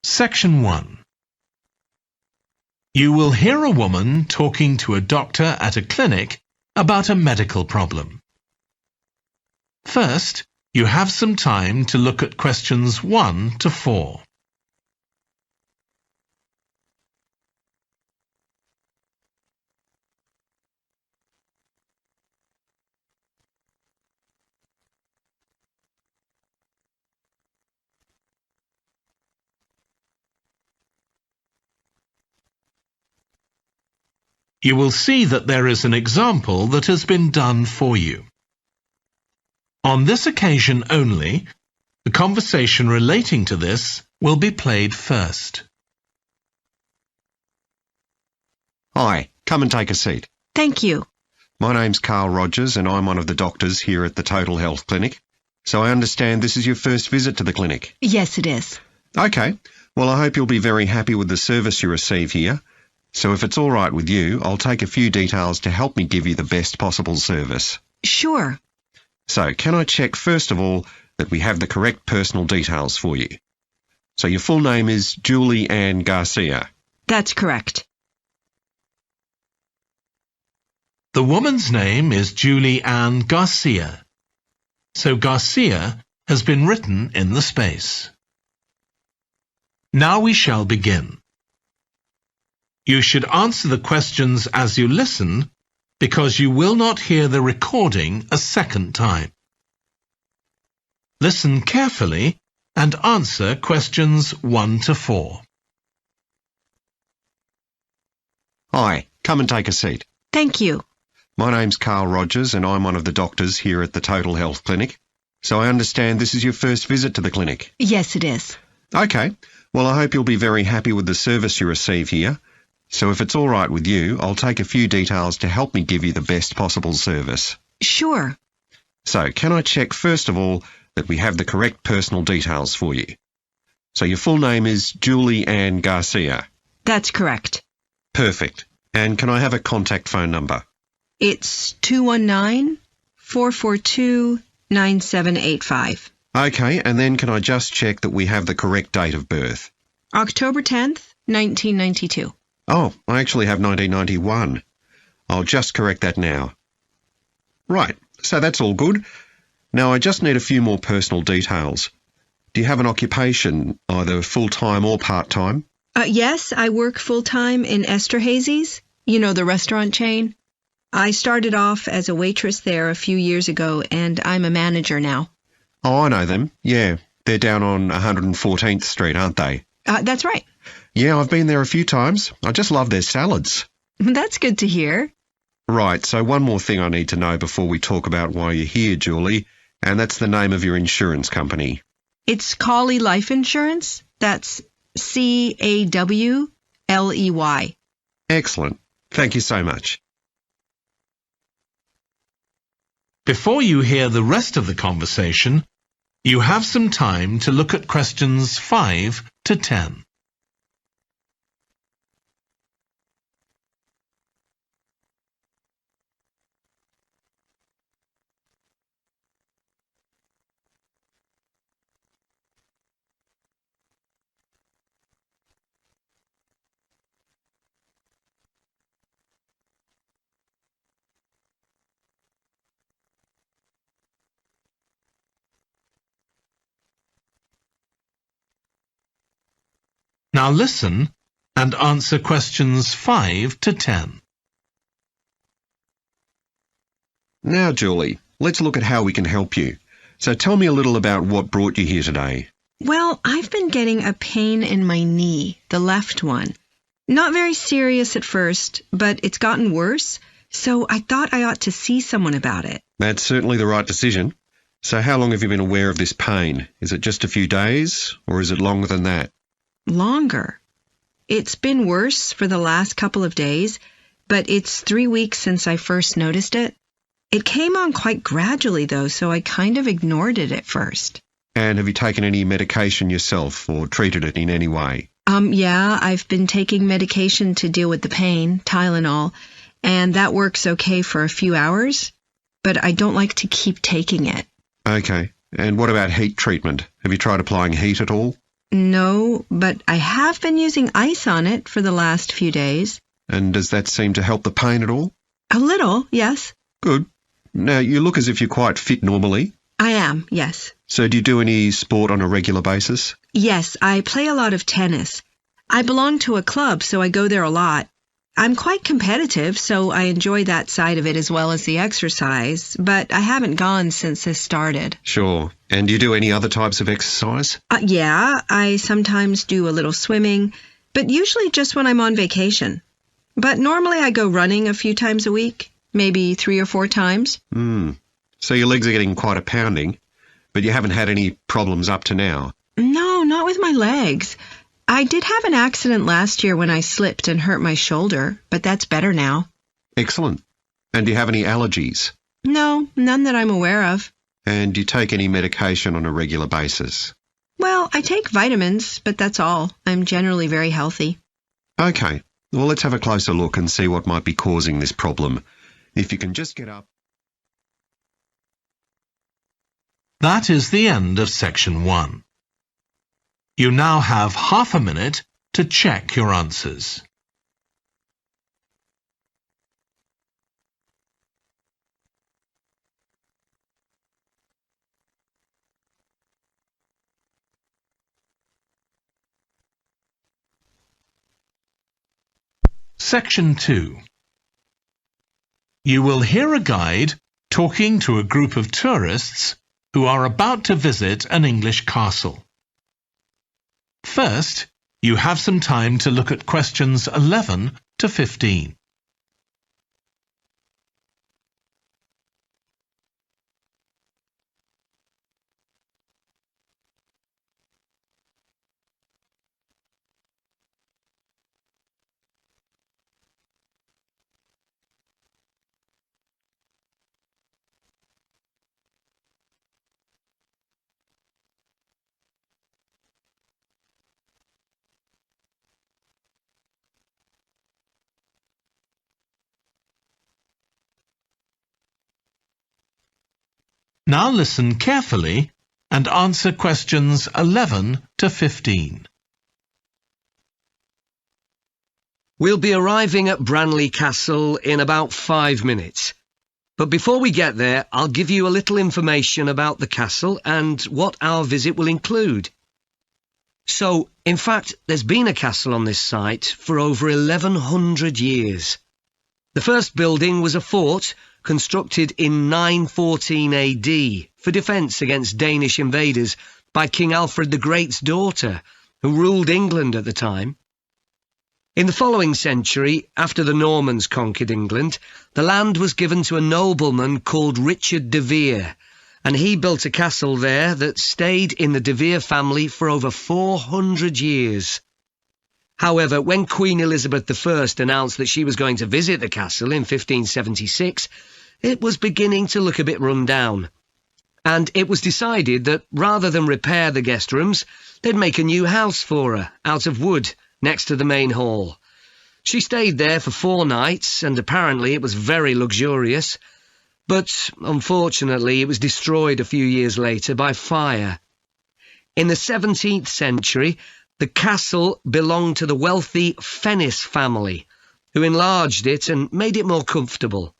Section 1. You will hear a woman talking to a doctor at a clinic about a medical problem. First, you have some time to look at questions 1 to 4. You will see that there is an example that has been done for you. On this occasion only, the conversation relating to this will be played first. Hi, come and take a seat. Thank you. My name's Carl Rogers and I'm one of the doctors here at the Total Health Clinic. So I understand this is your first visit to the clinic. Yes, it is. Okay, well I hope you'll be very happy with the service you receive here. So if it's all right with you, I'll take a few details to help me give you the best possible service. Sure. So can I check first of all that we have the correct personal details for you? So your full name is Julie Ann Garcia. That's correct. The woman's name is Julie Ann Garcia. So Garcia has been written in the space. Now we shall begin. You should answer the questions as you listen because you will not hear the recording a second time. Listen carefully and answer questions 1 to 4. Hi, come and take a seat. Thank you. My name's Carl Rogers and I'm one of the doctors here at the Total Health Clinic. So I understand this is your first visit to the clinic. Yes, it is. Okay, well I hope you'll be very happy with the service you receive here. So if it's all right with you, I'll take a few details to help me give you the best possible service. Sure. So can I check first of all that we have the correct personal details for you? So your full name is Julie Ann Garcia. That's correct. Perfect. And can I have a contact phone number? It's 219-442-9785. Okay, and then can I just check that we have the correct date of birth? October 10th, 1992. Oh, I actually have 1991. I'll just correct that now. Right, so that's all good. Now I just need a few more personal details. Do you have an occupation, either full-time or part-time? Yes, I work full-time in Esterhazy's, you know, the restaurant chain. I started off as a waitress there a few years ago, and I'm a manager now. Oh, I know them. Yeah, they're down on 114th Street, aren't they? That's right. Yeah, I've been there a few times. I just love their salads. That's good to hear. Right, so one more thing I need to know before we talk about why you're here, Julie, and that's the name of your insurance company. It's Cawley Life Insurance. That's Cawley. Excellent. Thank you so much. Before you hear the rest of the conversation, you have some time to look at questions 5 to 10. Now listen and answer questions 5 to 10. Now, Julie, let's look at how we can help you. So tell me a little about what brought you here today. Well, I've been getting a pain in my knee, the left one. Not very serious at first, but it's gotten worse, so I thought I ought to see someone about it. That's certainly the right decision. So how long have you been aware of this pain? Is it just a few days, or is it longer than that? Longer. It's been worse for the last couple of days, but it's 3 weeks since I first noticed it. It came on quite gradually, though, so I kind of ignored it at first. And have you taken any medication yourself or treated it in any way? Yeah, I've been taking medication to deal with the pain, Tylenol, and that works okay for a few hours, but I don't like to keep taking it. Okay. And what about heat treatment? Have you tried applying heat at all? No, but I have been using ice on it for the last few days. And does that seem to help the pain at all? A little, yes. Good. Now, you look as if you're quite fit normally. I am, yes. So do you do any sport on a regular basis? Yes, I play a lot of tennis. I belong to a club, so I go there a lot. I'm quite competitive, so I enjoy that side of it as well as the exercise, but I haven't gone since this started. Sure. And do you do any other types of exercise? Yeah, I sometimes do a little swimming, but usually just when I'm on vacation. But normally I go running a few times a week, maybe 3 or 4 times. So your legs are getting quite a pounding, but you haven't had any problems up to now? No, not with my legs. I did have an accident last year when I slipped and hurt my shoulder, but that's better now. Excellent. And do you have any allergies? No, none that I'm aware of. And do you take any medication on a regular basis? Well, I take vitamins, but that's all. I'm generally very healthy. Okay. Well, let's have a closer look and see what might be causing this problem. If you can just get up. That is the end of section 1. You now have half a minute to check your answers. Section 2. You will hear a guide talking to a group of tourists who are about to visit an English castle. First, you have some time to look at questions 11 to 15. Now listen carefully and answer questions 11 to 15. We'll be arriving at Branley Castle in about 5 minutes. But before we get there, I'll give you a little information about the castle and what our visit will include. So, in fact, there's been a castle on this site for over 1100 years. The first building was a fort constructed in 914 AD for defence against Danish invaders by King Alfred the Great's daughter, who ruled England at the time. In the following century, after the Normans conquered England, the land was given to a nobleman called Richard de Vere, and he built a castle there that stayed in the de Vere family for over 400 years. However, when Queen Elizabeth I announced that she was going to visit the castle in 1576, it was beginning to look a bit run down. And it was decided that rather than repair the guest rooms, they'd make a new house for her, out of wood, next to the main hall. She stayed there for 4 nights, and apparently it was very luxurious. But, unfortunately, it was destroyed a few years later by fire. In the 17th century, the castle belonged to the wealthy Fennis family, who enlarged it and made it more comfortable.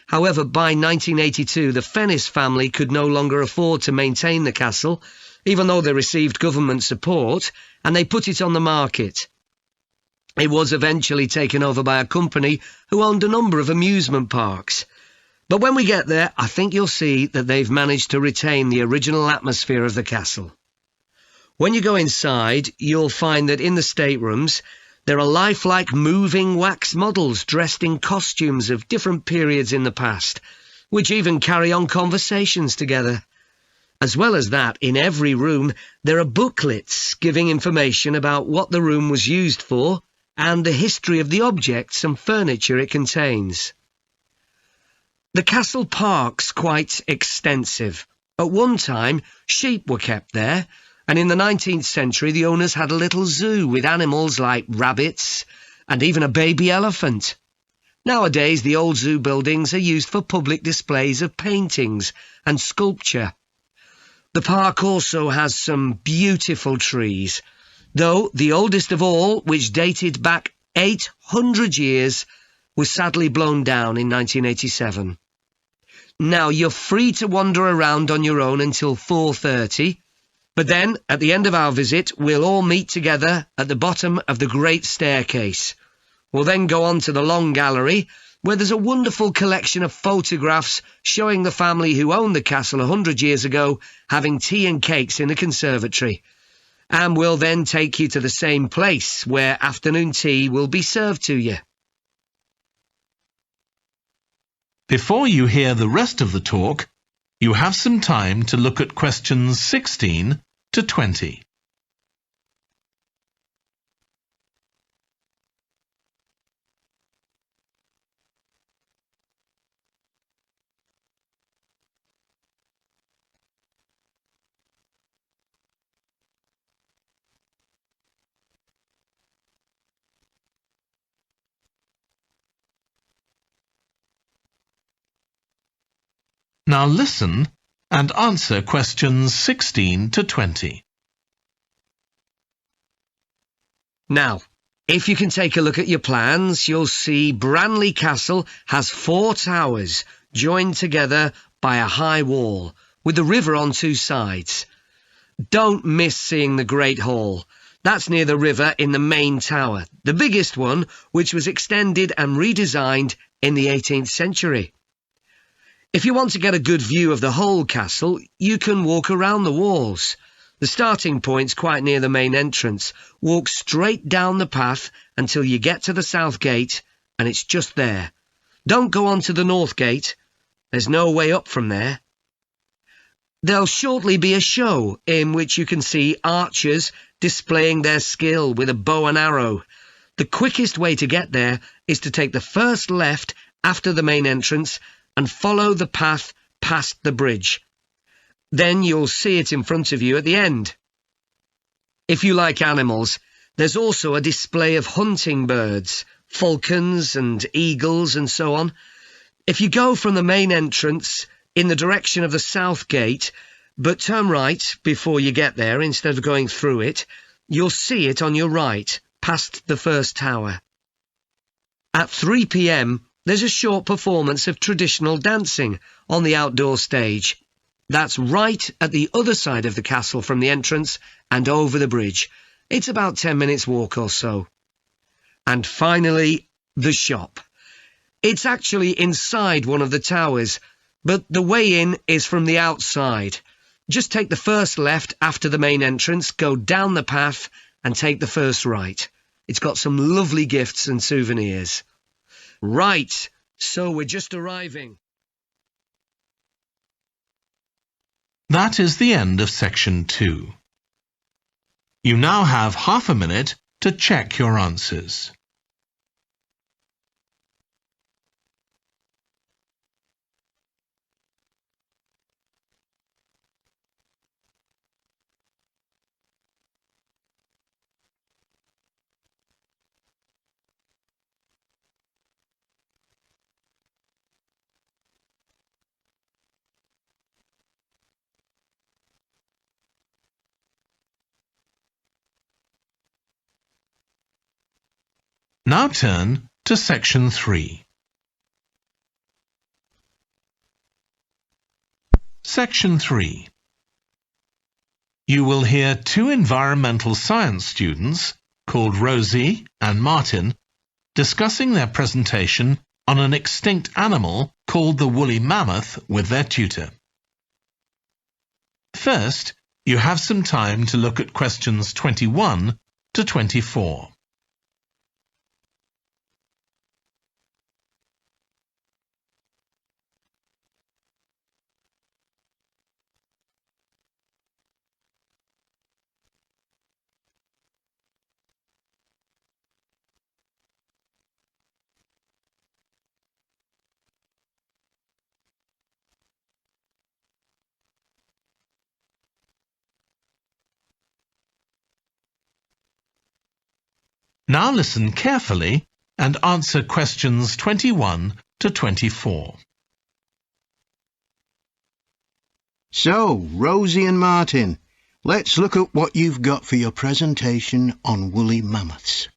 However, by 1982, the Fennis family could no longer afford to maintain the castle, even though they received government support, and they put it on the market. It was eventually taken over by a company who owned a number of amusement parks. But when we get there, I think you'll see that they've managed to retain the original atmosphere of the castle. When you go inside, you'll find that in the staterooms, there are lifelike moving wax models dressed in costumes of different periods in the past, which even carry on conversations together. As well as that, in every room, there are booklets giving information about what the room was used for and the history of the objects and furniture it contains. The castle park's quite extensive. At one time, sheep were kept there, and in the 19th century the owners had a little zoo with animals like rabbits and even a baby elephant. Nowadays the old zoo buildings are used for public displays of paintings and sculpture. The park also has some beautiful trees, though the oldest of all, which dated back 800 years, was sadly blown down in 1987. Now, you're free to wander around on your own until 4:30, but then, at the end of our visit, we'll all meet together at the bottom of the Great Staircase. We'll then go on to the Long Gallery, where there's a wonderful collection of photographs showing the family who owned the castle 100 years ago having tea and cakes in the conservatory. And we'll then take you to the same place where afternoon tea will be served to you. Before you hear the rest of the talk, you have some time to look at questions 16 to 20. Now listen and answer questions 16 to 20. Now, if you can take a look at your plans, you'll see Branley Castle has 4 towers joined together by a high wall, with the river on 2 sides. Don't miss seeing the Great Hall. That's near the river in the main tower, the biggest one, which was extended and redesigned in the 18th century. If you want to get a good view of the whole castle, you can walk around the walls. The starting point's quite near the main entrance. Walk straight down the path until you get to the south gate, and it's just there. Don't go on to the north gate. There's no way up from there. There'll shortly be a show in which you can see archers displaying their skill with a bow and arrow. The quickest way to get there is to take the first left after the main entrance and follow the path past the bridge. Then you'll see it in front of you at the end. If you like animals, there's also a display of hunting birds, falcons and eagles and so on. If you go from the main entrance in the direction of the south gate, but turn right before you get there instead of going through it, you'll see it on your right, past the first tower. At 3 p.m, there's a short performance of traditional dancing on the outdoor stage. That's right at the other side of the castle from the entrance and over the bridge. It's about 10 minutes walk or so. And finally, the shop. It's actually inside one of the towers, but the way in is from the outside. Just take the first left after the main entrance, go down the path and take the first right. It's got some lovely gifts and souvenirs. Right, so we're just arriving. That is the end of section 2. You now have half a minute to check your answers. Now turn to section 3. Section 3. You will hear 2 environmental science students, called Rosie and Martin, discussing their presentation on an extinct animal called the woolly mammoth with their tutor. First, you have some time to look at questions 21 to 24. Now listen carefully and answer questions 21 to 24. So, Rosie and Martin, let's look at what you've got for your presentation on woolly mammoths.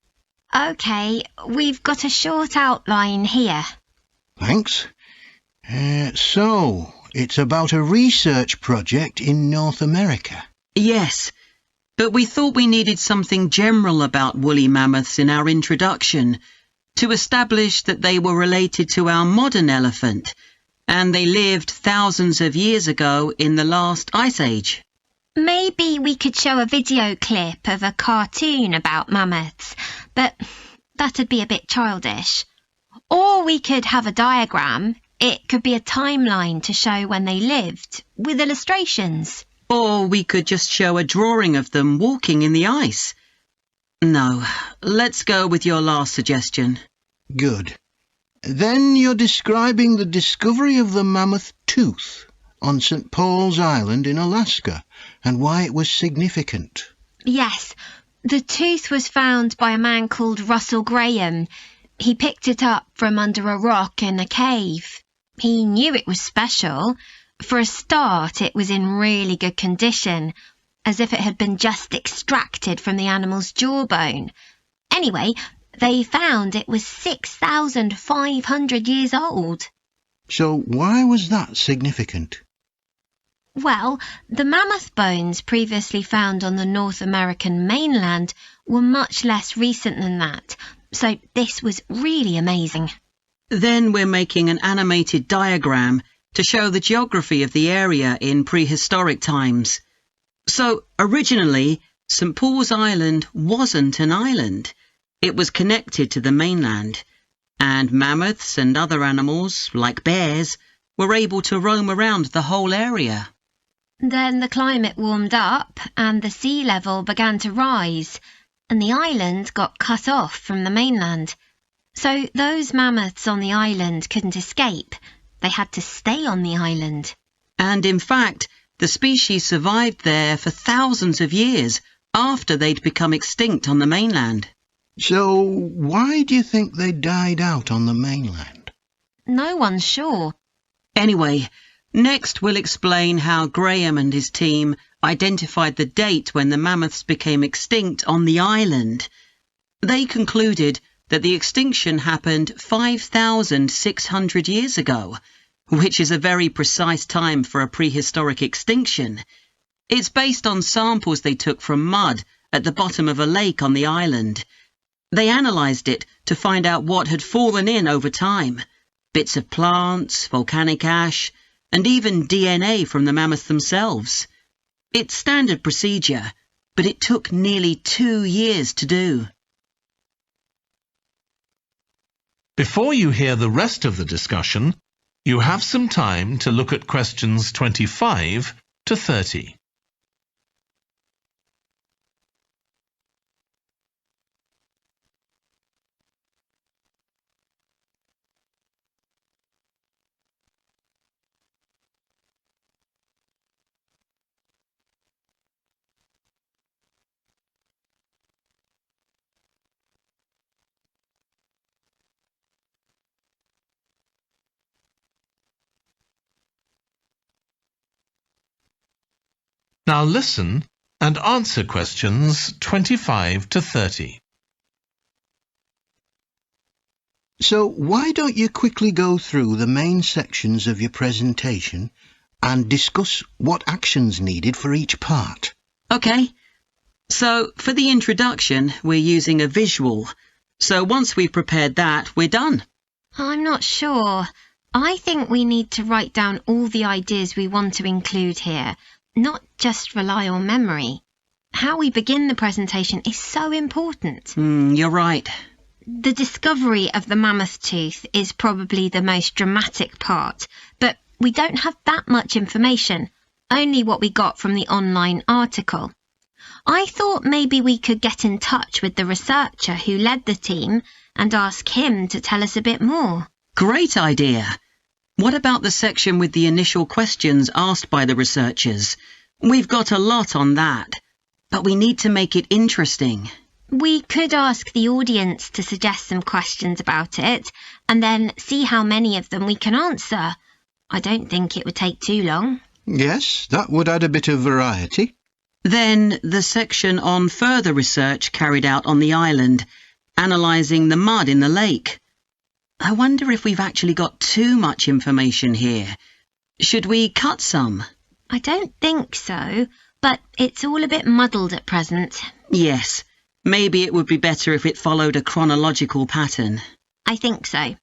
OK, we've got a short outline here. Thanks. So, it's about a research project in North America. Yes, but we thought we needed something general about woolly mammoths in our introduction to establish that they were related to our modern elephant, and they lived thousands of years ago in the last ice age. Maybe we could show a video clip of a cartoon about mammoths, but that'd be a bit childish. Or we could have a diagram. It could be a timeline to show when they lived, with illustrations. Or we could just show a drawing of them walking in the ice. No, let's go with your last suggestion. Good. Then you're describing the discovery of the mammoth tooth on St. Paul's Island in Alaska and why it was significant. Yes, the tooth was found by a man called Russell Graham. He picked it up from under a rock in a cave. He knew it was special. For a start, it was in really good condition, as if it had been just extracted from the animal's jawbone. Anyway, they found it was 6,500 years old. So why was that significant? Well, the mammoth bones previously found on the North American mainland were much less recent than that, so this was really amazing. Then we're making an animated diagram to show the geography of the area in prehistoric times. So, originally, St. Paul's Island wasn't an island. It was connected to the mainland, and mammoths and other animals, like bears, were able to roam around the whole area. Then the climate warmed up and the sea level began to rise, and the island got cut off from the mainland. So those mammoths on the island couldn't escape. They had to stay on the island. And in fact, the species survived there for thousands of years after they'd become extinct on the mainland. So why do you think they died out on the mainland? No one's sure. Anyway, next we'll explain how Graham and his team identified the date when the mammoths became extinct on the island. They concluded that the extinction happened 5,600 years ago, which is a very precise time for a prehistoric extinction. It's based on samples they took from mud at the bottom of a lake on the island. They analysed it to find out what had fallen in over time, bits of plants, volcanic ash, and even DNA from the mammoths themselves. It's standard procedure, but it took nearly 2 years to do. Before you hear the rest of the discussion, you have some time to look at questions 25 to 30. Now listen and answer questions 25 to 30. So why don't you quickly go through the main sections of your presentation and discuss what actions needed for each part? OK. So for the introduction, we're using a visual. So once we've prepared that, we're done. I'm not sure. I think we need to write down all the ideas we want to include here, not just rely on memory. How we begin the presentation is so important. You're right. The discovery of the mammoth tooth is probably the most dramatic part, but we don't have that much information, only what we got from the online article. I thought maybe we could get in touch with the researcher who led the team and ask him to tell us a bit more. Great idea. What about the section with the initial questions asked by the researchers? We've got a lot on that, but we need to make it interesting. We could ask the audience to suggest some questions about it, and then see how many of them we can answer. I don't think it would take too long. Yes, that would add a bit of variety. Then the section on further research carried out on the island, analysing the mud in the lake. I wonder if we've actually got too much information here. Should we cut some? I don't think so, but it's all a bit muddled at present. Yes, maybe it would be better if it followed a chronological pattern. I think so.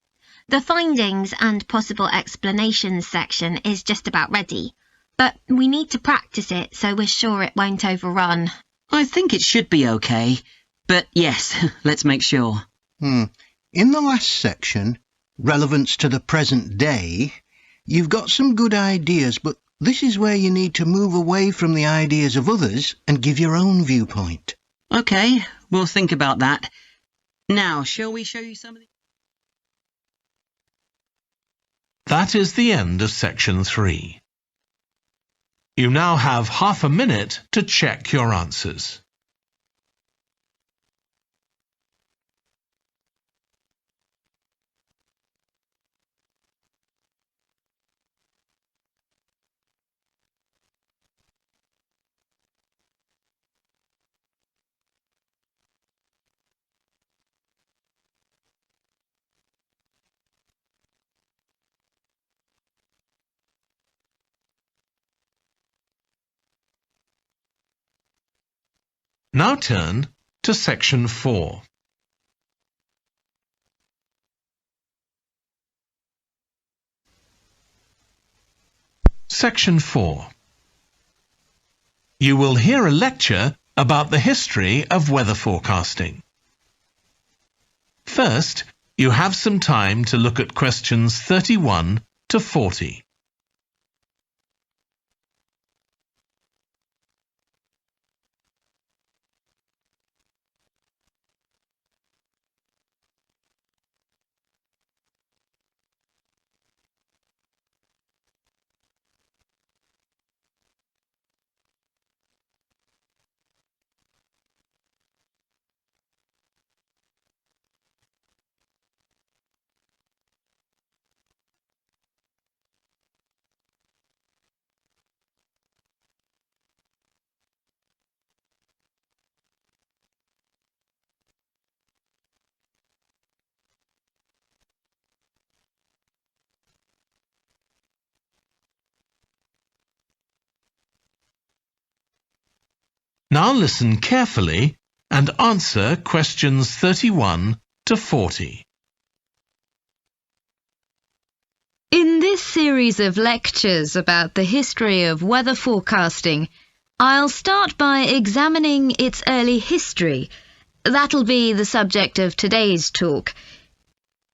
The findings and possible explanations section is just about ready, but we need to practice it so we're sure it won't overrun. I think it should be okay, but yes, let's make sure. In the last section, relevance to the present day, you've got some good ideas, but this is where you need to move away from the ideas of others and give your own viewpoint. Okay, we'll think about that. Now, shall we show you some of the... That is the end of section 3. You now have half a minute to check your answers. Now turn to section 4. Section 4. You will hear a lecture about the history of weather forecasting. First, you have some time to look at questions 31 to 40. Now listen carefully and answer questions 31 to 40. In this series of lectures about the history of weather forecasting, I'll start by examining its early history. That'll be the subject of today's talk.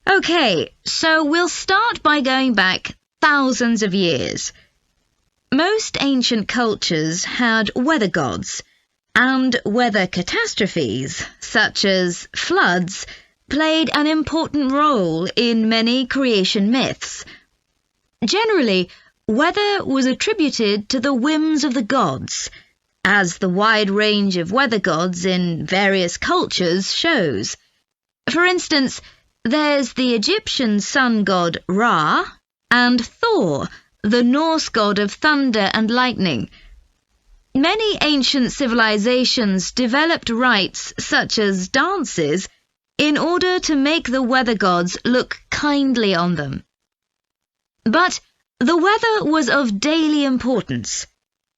Okay, so we'll start by going back thousands of years. Most ancient cultures had weather gods, and weather catastrophes, such as floods, played an important role in many creation myths. Generally, weather was attributed to the whims of the gods, as the wide range of weather gods in various cultures shows. For instance, there's the Egyptian sun god Ra, and Thor, the Norse god of thunder and lightning. Many ancient civilizations developed rites such as dances in order to make the weather gods look kindly on them. But the weather was of daily importance.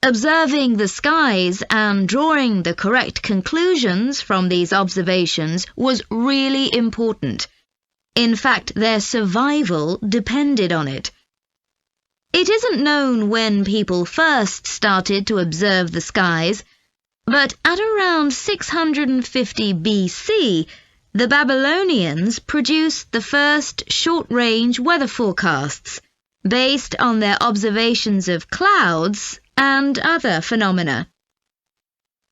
Observing the skies and drawing the correct conclusions from these observations was really important. In fact, their survival depended on it. It isn't known when people first started to observe the skies, but at around 650 BC, the Babylonians produced the first short-range weather forecasts, based on their observations of clouds and other phenomena.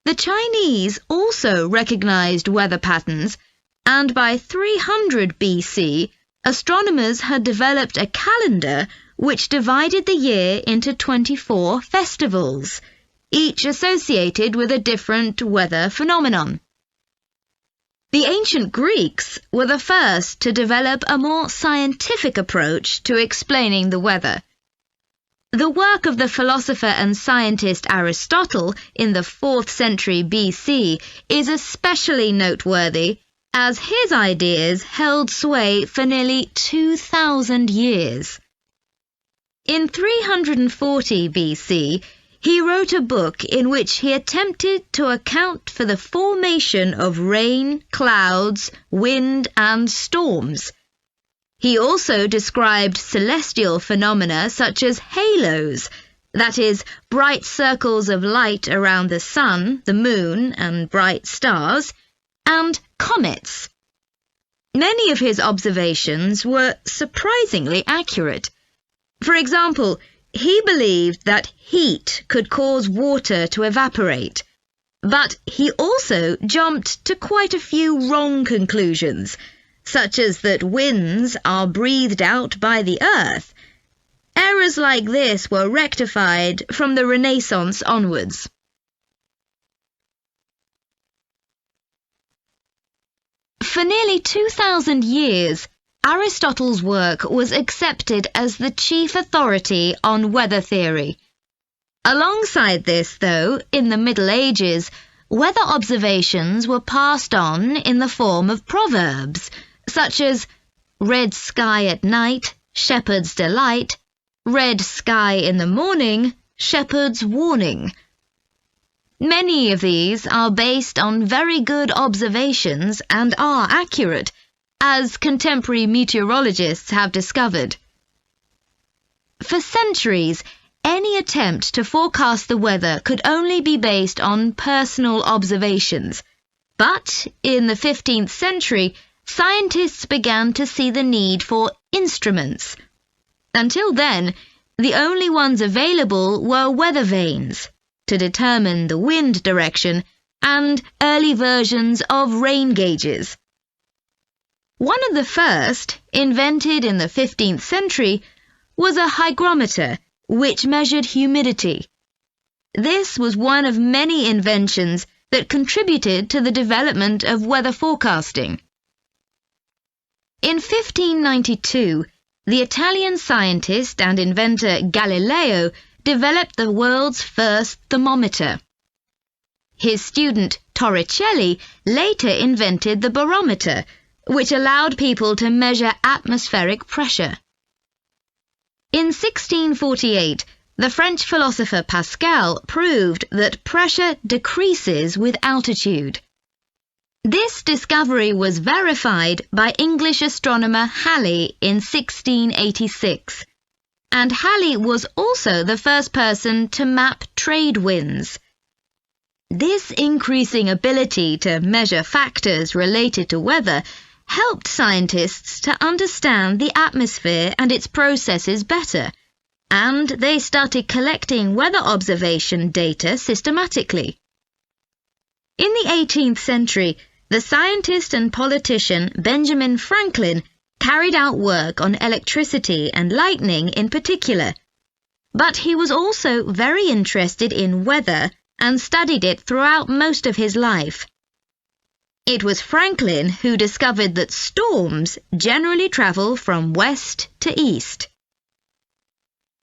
The Chinese also recognized weather patterns, and by 300 BC, astronomers had developed a calendar which divided the year into 24 festivals, each associated with a different weather phenomenon. The ancient Greeks were the first to develop a more scientific approach to explaining the weather. The work of the philosopher and scientist Aristotle in the 4th century BC is especially noteworthy, as his ideas held sway for nearly 2,000 years. In 340 BC, he wrote a book in which he attempted to account for the formation of rain, clouds, wind, and storms. He also described celestial phenomena such as halos, that is, bright circles of light around the sun, the moon, and bright stars, and comets. Many of his observations were surprisingly accurate. For example, he believed that heat could cause water to evaporate, but he also jumped to quite a few wrong conclusions, such as that winds are breathed out by the earth. Errors like this were rectified from the Renaissance onwards. For nearly 2,000 years, Aristotle's work was accepted as the chief authority on weather theory. Alongside this, though, in the Middle Ages, weather observations were passed on in the form of proverbs, such as red sky at night, shepherd's delight, red sky in the morning, shepherd's warning. Many of these are based on very good observations and are accurate, as contemporary meteorologists have discovered. For centuries, any attempt to forecast the weather could only be based on personal observations. But in the 15th century, scientists began to see the need for instruments. Until then, the only ones available were weather vanes to determine the wind direction and early versions of rain gauges. One of the first, invented in the 15th century, was a hygrometer, which measured humidity. This was one of many inventions that contributed to the development of weather forecasting. In 1592, the Italian scientist and inventor Galileo developed the world's first thermometer. His student Torricelli later invented the barometer, which allowed people to measure atmospheric pressure. In 1648, the French philosopher Pascal proved that pressure decreases with altitude. This discovery was verified by English astronomer Halley in 1686, and Halley was also the first person to map trade winds. This increasing ability to measure factors related to weather helped scientists to understand the atmosphere and its processes better, and they started collecting weather observation data systematically. In the 18th century, the scientist and politician Benjamin Franklin carried out work on electricity and lightning in particular, but he was also very interested in weather and studied it throughout most of his life. It was Franklin who discovered that storms generally travel from west to east.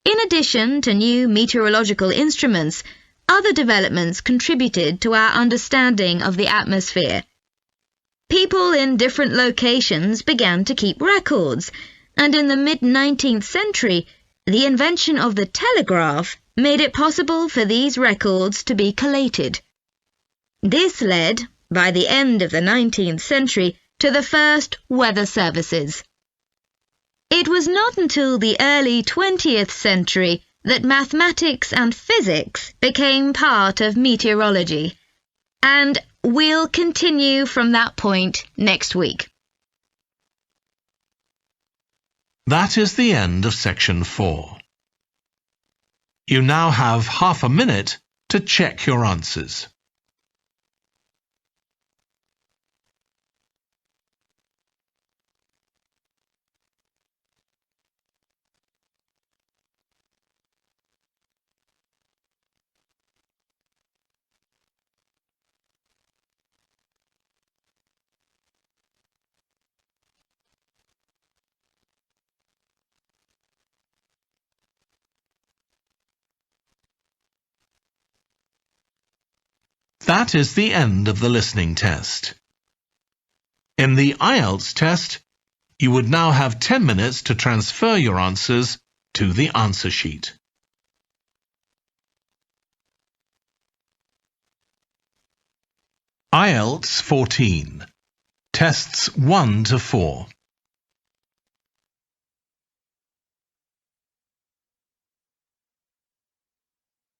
In addition to new meteorological instruments, other developments contributed to our understanding of the atmosphere. People in different locations began to keep records, and in the mid-19th century, the invention of the telegraph made it possible for these records to be collated. This led, by the end of the 19th century, to the first weather services. It was not until the early 20th century that mathematics and physics became part of meteorology, and we'll continue from that point next week. That is the end of section 4. You now have half a minute to check your answers. That is the end of the listening test. In the IELTS test, you would now have 10 minutes to transfer your answers to the answer sheet. IELTS 14. Tests 1 to 4.